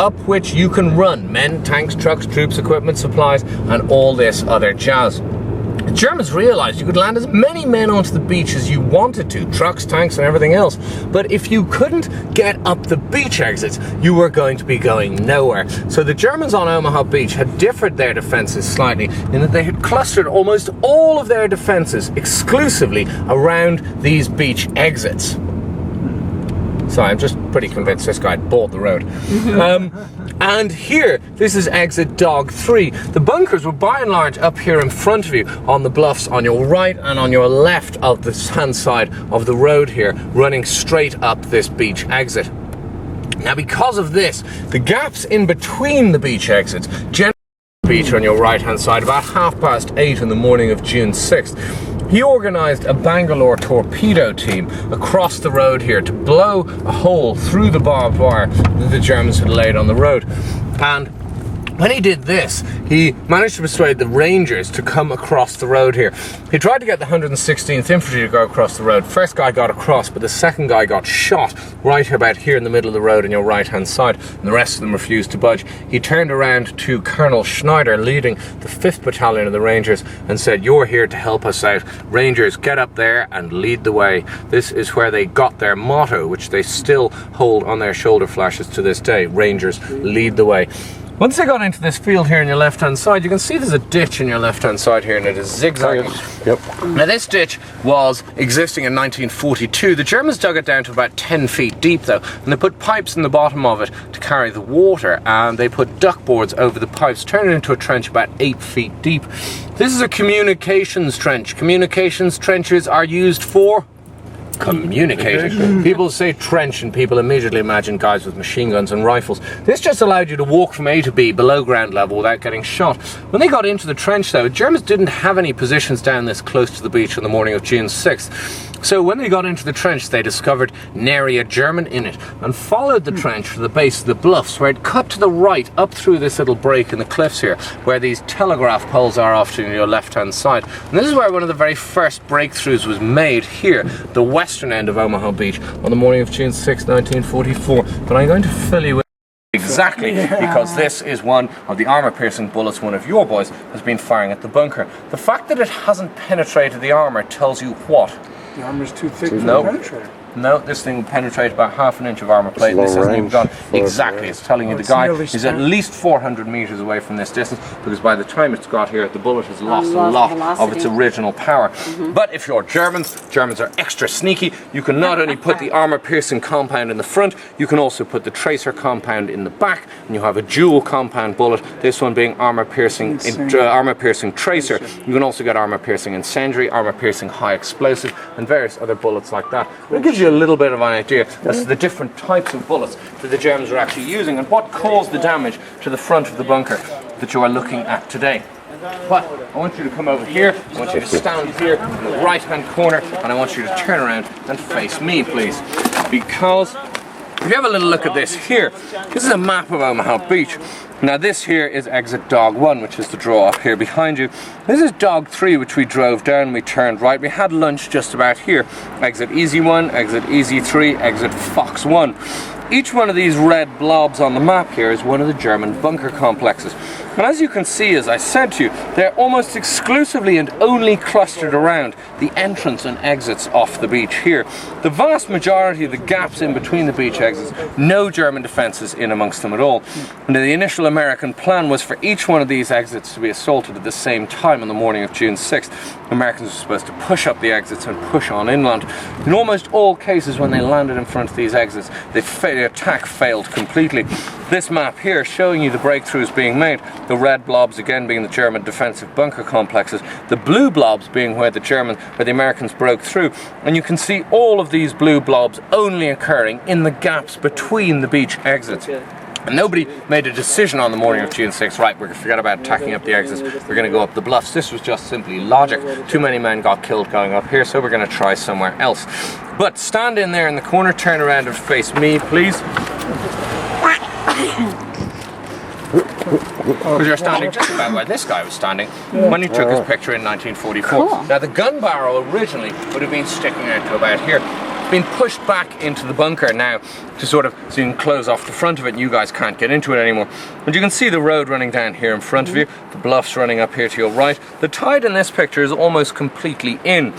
up which you can run men, tanks, trucks, troops, equipment, supplies, and all this other jazz. The Germans realized you could land as many men onto the beach as you wanted to, trucks, tanks, and everything else. But if you couldn't get up the beach exits, you were going to be going nowhere. So the Germans on Omaha Beach had differed their defenses slightly in that they had clustered almost all of their defenses exclusively around these beach exits. So I'm just pretty convinced this guy bought the road. And here, this is exit Dog 3. The bunkers were by and large up here in front of you on the bluffs on your right and on your left of the hand side of the road here, running straight up this beach exit. Now because of this, the gaps in between the beach exits, generally the beach on your right hand side, about 8:30 in the morning of June 6th, he organised a Bangalore torpedo team across the road here to blow a hole through the barbed wire that the Germans had laid on the road. And when he did this, he managed to persuade the Rangers to come across the road here. He tried to get the 116th Infantry to go across the road. First guy got across, but the second guy got shot right about here in the middle of the road on your right-hand side, and the rest of them refused to budge. He turned around to Colonel Schneider, leading the 5th Battalion of the Rangers, and said, "You're here to help us out. Rangers, get up there and lead the way." This is where they got their motto, which they still hold on their shoulder flashes to this day: Rangers, lead the way. Once they got into this field here on your left-hand side, you can see there's a ditch on your left-hand side here, and it is zigzagging. Yep. Now this ditch was existing in 1942. The Germans dug it down to about 10 feet deep though, and they put pipes in the bottom of it to carry the water, and they put duckboards over the pipes, turning it into a trench about 8 feet deep. This is a communications trench. Communications trenches are used for communicating. People say trench and people immediately imagine guys with machine guns and rifles. This just allowed you to walk from A to B below ground level without getting shot. When they got into the trench though, Germans didn't have any positions down this close to the beach on the morning of June 6th. So when they got into the trench, they discovered nary a German in it, and followed the trench to the base of the bluffs, where it cut to the right up through this little break in the cliffs here, where these telegraph poles are off to your left-hand side. And this is where one of the very first breakthroughs was made here, the western end of Omaha Beach, on the morning of June 6, 1944. But I'm going to fill you in exactly, because this is one of the armor-piercing bullets one of your boys has been firing at the bunker. The fact that it hasn't penetrated the armor tells you what? The armor's too thick for the penetrator. No, this thing will penetrate about half an inch of armor plate. This hasn't even done exactly. It's telling you the guy is at least 400 meters away from this distance, because by the time it's got here, the bullet has lost a lot of its original power. But if you're Germans are extra sneaky. You can not only put the armor-piercing compound in the front, you can also put the tracer compound in the back, and you have a dual compound bullet. This one being armor-piercing tracer. You can also get armor-piercing incendiary, armor-piercing high explosive, and various other bullets like that. It gives you a little bit of an idea as to the different types of bullets that the Germans are actually using and what caused the damage to the front of the bunker that you are looking at today. But I want you to come over here, I want you to stand here in the right hand corner, and I want you to turn around and face me, please. Because if you have a little look at this here, this is a map of Omaha Beach. Now this here is exit Dog 1, which is the draw up here behind you. This is Dog 3, which we drove down, we turned right, we had lunch just about here. Exit Easy 1, exit Easy 3, exit Fox 1. Each one of these red blobs on the map here is one of the German bunker complexes. And as you can see, as I said to you, they're almost exclusively and only clustered around the entrance and exits off the beach here. The vast majority of the gaps in between the beach exits, no German defences in amongst them at all. And the initial American plan was for each one of these exits to be assaulted at the same time on the morning of June 6th. Americans were supposed to push up the exits and push on inland. In almost all cases, when they landed in front of these exits, the attack failed completely. This map here showing you the breakthroughs being made, the red blobs again being the German defensive bunker complexes, the blue blobs being where the Americans broke through, and you can see all of these blue blobs only occurring in the gaps between the beach exits. And nobody made a decision on the morning of June 6th, right, we're going to forget about attacking up the exits, we're going to go up the bluffs. This was just simply logic. Too many men got killed going up here, so we're going to try somewhere else. But stand in there in the corner, turn around and face me, please. Because you're standing just about where this guy was standing when he took his picture in 1944. Cool. Now the gun barrel originally would have been sticking out to about here. been pushed back into the bunker now to sort of, so you can close off the front of it and you guys can't get into it anymore. But you can see the road running down here in front of you, the bluffs running up here to your right. The tide in this picture is almost completely in.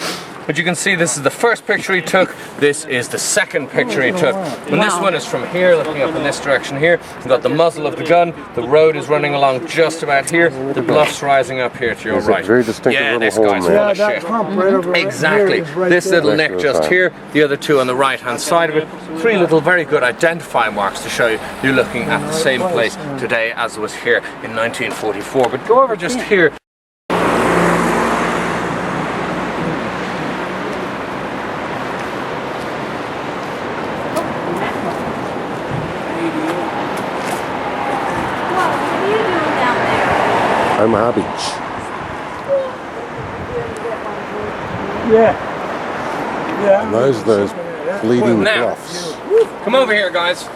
But you can see this is the first picture he took, this is the second picture he took. And this one is from here, looking up in this direction here. You've got the muzzle of the gun, the road is running along just about here, the bluff's rising up here to your right. Very distinctive this little guy's hole, full of that shit. hump right over Exactly. there is right This there. little neck just here, the other two on the right hand side of it. Three little very good identifying marks to show you you're looking at the same place today as was here in 1944. But go over just here. Omaha Beach. Yeah. And those bleeding Now, bluffs. come over here, guys.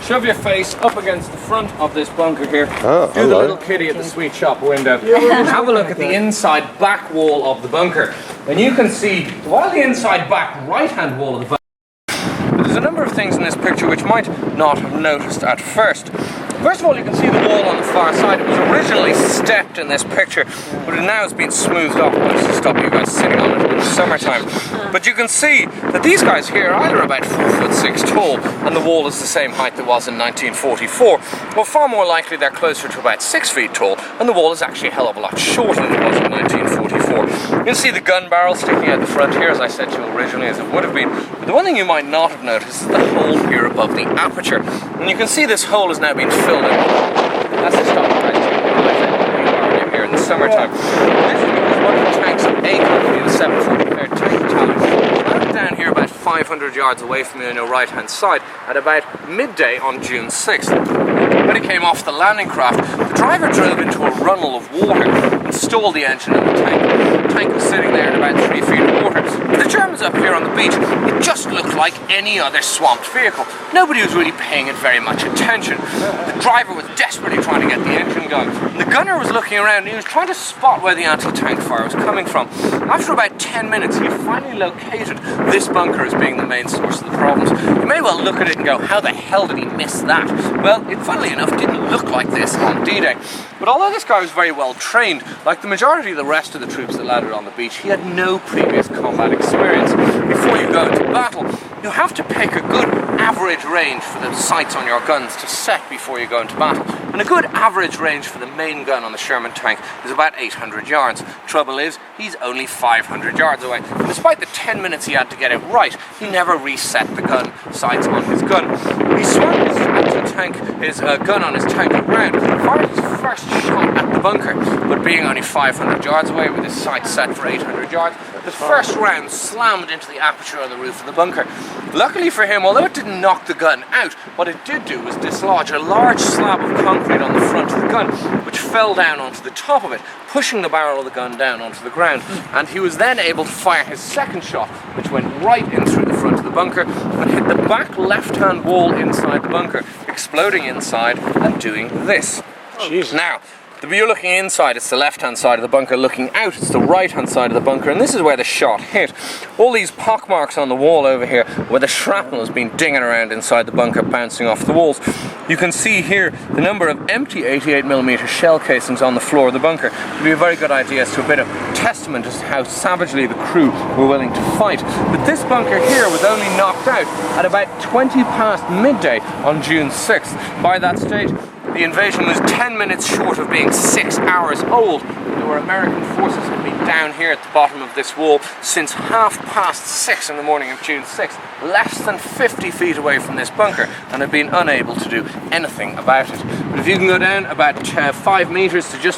Shove your face up against the front of this bunker here. Oh, Do the hello. little kitty at the sweet shop window. And have a look at the inside back wall of the bunker. And you can see, while the inside back right hand wall of the bunker, there's a number of things in this picture which might not have noticed at first. First of all, you can see the wall on the far side. It was originally stepped in this picture, but it now has been smoothed off just to stop you guys sitting on it in the summertime. But you can see that these guys here are either about 4'6" tall, and the wall is the same height that was in 1944. Well, far more likely they're closer to about 6 feet tall, and the wall is actually a hell of a lot shorter than it was in 1944. You can see the gun barrel sticking out the front here, as I said to you originally, as it would have been. But the one thing you might not have noticed is the hole here above the aperture. And you can see this hole has now been filled in. That's to stop you guys taking here in the summertime. This is because one of the tanks of A Company, the 743rd Tank Battalion, down here about 500 yards away from you on your right hand side at about midday on June 6th. When he came off the landing craft, the driver drove into a runnel of water and stalled the engine in the tank. The tank was sitting there in about 3 feet of water. With the Germans up here on the beach, it just looked like any other swamped vehicle. Nobody was really paying it very much attention. The driver was desperately trying to get the engine going. And the gunner was looking around and he was trying to spot where the anti-tank fire was coming from. After about 10 minutes, he finally located this bunker as being the main source of the problems. You may well look at it and go, how the hell did he miss that? Well, it funnily enough didn't look like this on D-Day. But although this guy was very well trained, like the majority of the rest of the troops that landed on the beach, he had no previous combat experience. Before you go into battle, you have to pick a good average range for the sights on your guns to set before you go into battle. And a good average range for the main gun on the Sherman tank is about 800 yards. Trouble is, he's only 500 yards away. And despite the 10 minutes he had to get it right, he never reset the gun sights on his gun. He swung his anti-tank, his gun on his tank around, fired his first shot at the bunker, but being only 500 yards away with his sights set for 800 yards, the first round slammed into the aperture on the roof of the bunker. Luckily for him, although it didn't knock the gun out, what it did do was dislodge a large slab of concrete on the front of the gun, which fell down onto the top of it, pushing the barrel of the gun down onto the ground. And he was then able to fire his second shot, which went right in through the front of the bunker and hit the back left-hand wall inside the bunker, exploding inside and doing this. Jesus. Now, you're looking inside, it's the left-hand side of the bunker. Looking out, it's the right-hand side of the bunker, and this is where the shot hit. All these pockmarks on the wall over here, where the shrapnel has been dinging around inside the bunker, bouncing off the walls. You can see here the number of empty 88mm shell casings on the floor of the bunker. It would be a very good idea as to a bit of testament as to how savagely the crew were willing to fight. But this bunker here was only knocked out at about 20 past midday on June 6th. By that stage, the invasion was 10 minutes short of being 6 hours old. There were American forces that had been down here at the bottom of this wall since 6:30 in the morning of June 6th, less than 50 feet away from this bunker, and had been unable to do anything about it. But if you can go down about 5 meters to just